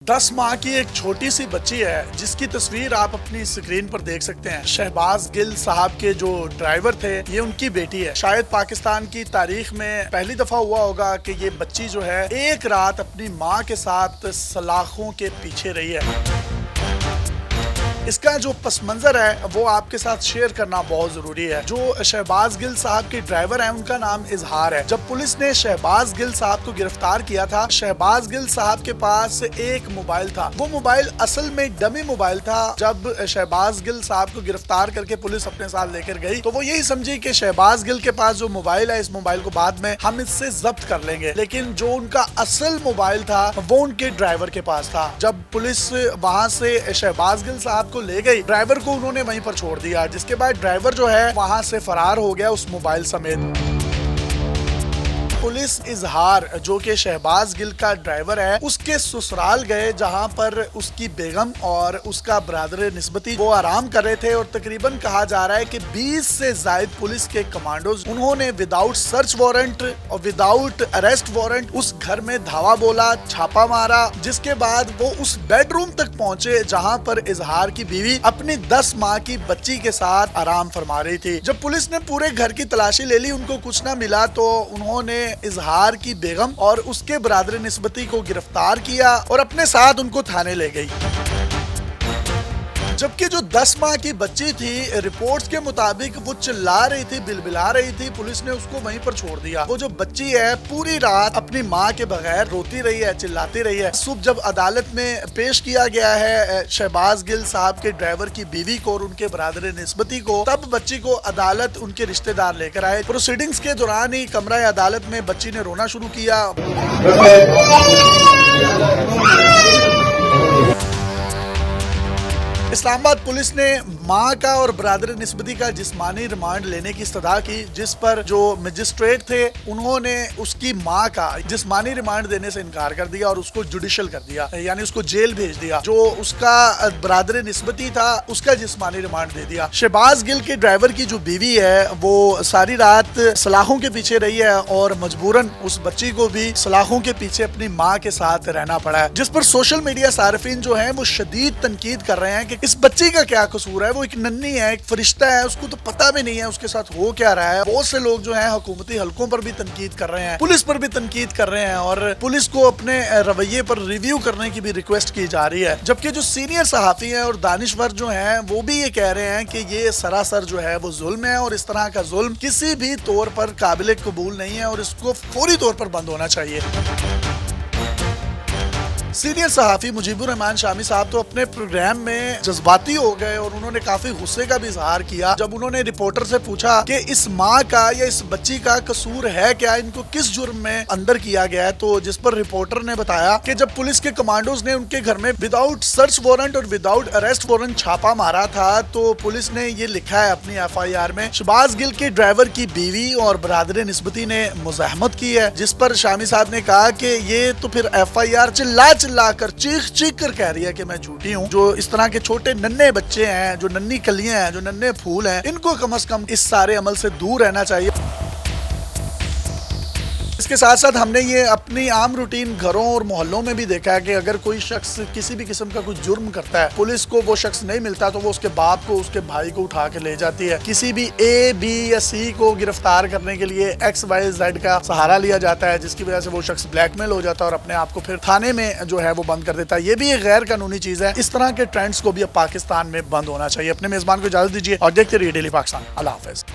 10 माह की एक छोटी सी बच्ची है जिसकी तस्वीर आप अपनी स्क्रीन पर देख सकते हैं। शहबाज गिल साहब के जो ड्राइवर थे ये उनकी बेटी है। शायद पाकिस्तान की तारीख में पहली दफा हुआ होगा कि ये बच्ची जो है एक रात अपनी माँ के साथ सलाखों के पीछे रही है। इसका जो पस मंजर है वो आपके साथ शेयर करना बहुत जरूरी है। जो शहबाज गिल साहब के ड्राइवर हैं उनका नाम इजहार है। जब पुलिस ने शहबाज गिल साहब को गिरफ्तार किया था, शहबाज गिल साहब के पास एक मोबाइल था। वो मोबाइल असल में डमी मोबाइल था। जब शहबाज गिल साहब को गिरफ्तार करके पुलिस अपने साथ लेकर गई तो वो यही समझी कि शहबाज गिल के पास जो मोबाइल है, इस मोबाइल को बाद में हम इससे जब्त कर लेंगे। लेकिन जो उनका असल मोबाइल था वो उनके ड्राइवर के पास था। जब पुलिस वहां से शहबाज गिल साहब को ले गई, ड्राइवर को उन्होंने वहीं पर छोड़ दिया, जिसके बाद ड्राइवर जो है वहां से फरार हो गया उस मोबाइल समेत। पुलिस इजहार जो कि शहबाज गिल का ड्राइवर है उसके ससुराल गए, जहां पर उसकी बेगम और उसका ब्रादर निस्बती वो आराम कर रहे थे। और तकरीबन कहा जा रहा है कि 20 से ज्यादा पुलिस के कमांडोज उन्होंने विदाउट सर्च वारंट और विदाउट अरेस्ट वारंट उस घर में धावा बोला, छापा मारा, जिसके बाद वो उस बेडरूम तक पहुंचे जहां पर इजहार की बीवी अपनी 10 माह की बच्ची के साथ आराम फरमा रही थी। जब पुलिस ने पूरे घर की तलाशी ले ली, उनको कुछ ना मिला तो उन्होंने इजहार की बेगम और उसके ब्रादर निस्बती को गिरफ्तार किया और अपने साथ उनको थाने ले गई। जबकि जो 10 माह की बच्ची थी, रिपोर्ट्स के मुताबिक वो चिल्ला रही थी, बिलबिला रही थी। पुलिस ने उसको वहीं पर छोड़ दिया। वो जो बच्ची है पूरी रात अपनी माँ के बगैर रोती रही है, चिल्लाती रही है। सुबह जब अदालत में पेश किया गया है शहबाज गिल साहब के ड्राइवर की बीवी को और उनके ब्रादर निस्बती को, तब बच्ची को अदालत उनके रिश्तेदार लेकर आए। प्रोसीडिंग्स के दौरान ही कमरा अदालत में बच्ची ने रोना शुरू किया। इस्लामाबाद पुलिस ने मां का और ब्रादर निस्बती का जिस्मानी रिमांड लेने की इस्तदा की, जिस पर जो मजिस्ट्रेट थे उन्होंने उसकी मां का जिस्मानी रिमांड देने से इनकार कर दिया और उसको जुडिशल कर दिया, यानी उसको जेल भेज दिया। जो उसका ब्रादर निस्बती था उसका जिस्मानी रिमांड दे दिया। शहबाज गिल के ड्राइवर की जो बीवी है वो सारी रात सलाखों के पीछे रही है और मजबूरन उस बच्ची को भी सलाखों के पीछे अपनी माँ के साथ रहना पड़ा है, जिस पर सोशल मीडिया सार्फिन जो है वो शदीद तनकीद कर रहे हैं कि इस बच्ची का क्या कसूर है। वो एक नन्ही है, एक फरिश्ता है, उसको तो पता भी नहीं है उसके साथ हो क्या रहा है। बहुत से लोग जो हैं हुकूमती हलकों पर भी तनकीद कर रहे हैं, पुलिस पर भी तनकीद कर रहे हैं और पुलिस को अपने रवैये पर रिव्यू करने की भी रिक्वेस्ट की जा रही है। जबकि जो सीनियर सहाफी हैं और दानिश्वर जो हैं वो भी ये कह रहे हैं कि ये सरासर जो है वो जुल्म है और इस तरह का जुल्म किसी भी तौर पर काबिल कबूल नहीं है और इसको फौरी तौर पर बंद होना चाहिए। सीनियर सहाफी मुजीबुर रहमान शामी साहब तो अपने प्रोग्राम में जज्बाती हो गए और उन्होंने काफी गुस्से का भी इजहार किया जब उन्होंने रिपोर्टर से पूछा कि इस माँ का या इस बच्ची का कसूर है क्या, इनको किस जुर्म में अंदर किया गया है। तो जिस पर रिपोर्टर ने बताया कि जब पुलिस के कमांडोज ने उनके घर में विदाउट सर्च वारंट और विदाउट अरेस्ट वारंट छापा मारा था तो पुलिस ने ये लिखा है अपनी FIR में, शहबाज गिल के ड्राइवर की बीवी और ब्रादर निस्बती ने मुज़ाहमत की है। जिस पर शामी साहब ने कहा कि ये तो फिर FIR चिल्ला कर चीख कर कह रही है कि मैं झूठी हूँ। जो इस तरह के छोटे नन्हे बच्चे हैं, जो नन्ही कलियां हैं, जो नन्हे फूल हैं, इनको कम से कम इस सारे अमल से दूर रहना चाहिए। इसके साथ साथ हमने ये अपनी आम रूटीन घरों और मोहल्लों में भी देखा है कि अगर कोई शख्स किसी भी किस्म का कुछ जुर्म करता है, पुलिस को वो शख्स नहीं मिलता तो वो उसके बाप को, उसके भाई को उठा के ले जाती है। किसी भी A, B या C को गिरफ्तार करने के लिए X, Y, Z का सहारा लिया जाता है, जिसकी वजह से वो शख्स ब्लैकमेल हो जाता है और अपने आप को फिर थाने में जो है वो बंद कर देता है। ये भी एक गैर कानूनी चीज है। इस तरह के ट्रेंड्स को भी अब पाकिस्तान में बंद होना चाहिए। अपने मेजबान को इजाजत दीजिए और देखते रहिए डेली पाकिस्तान। अल्लाह हाफिज।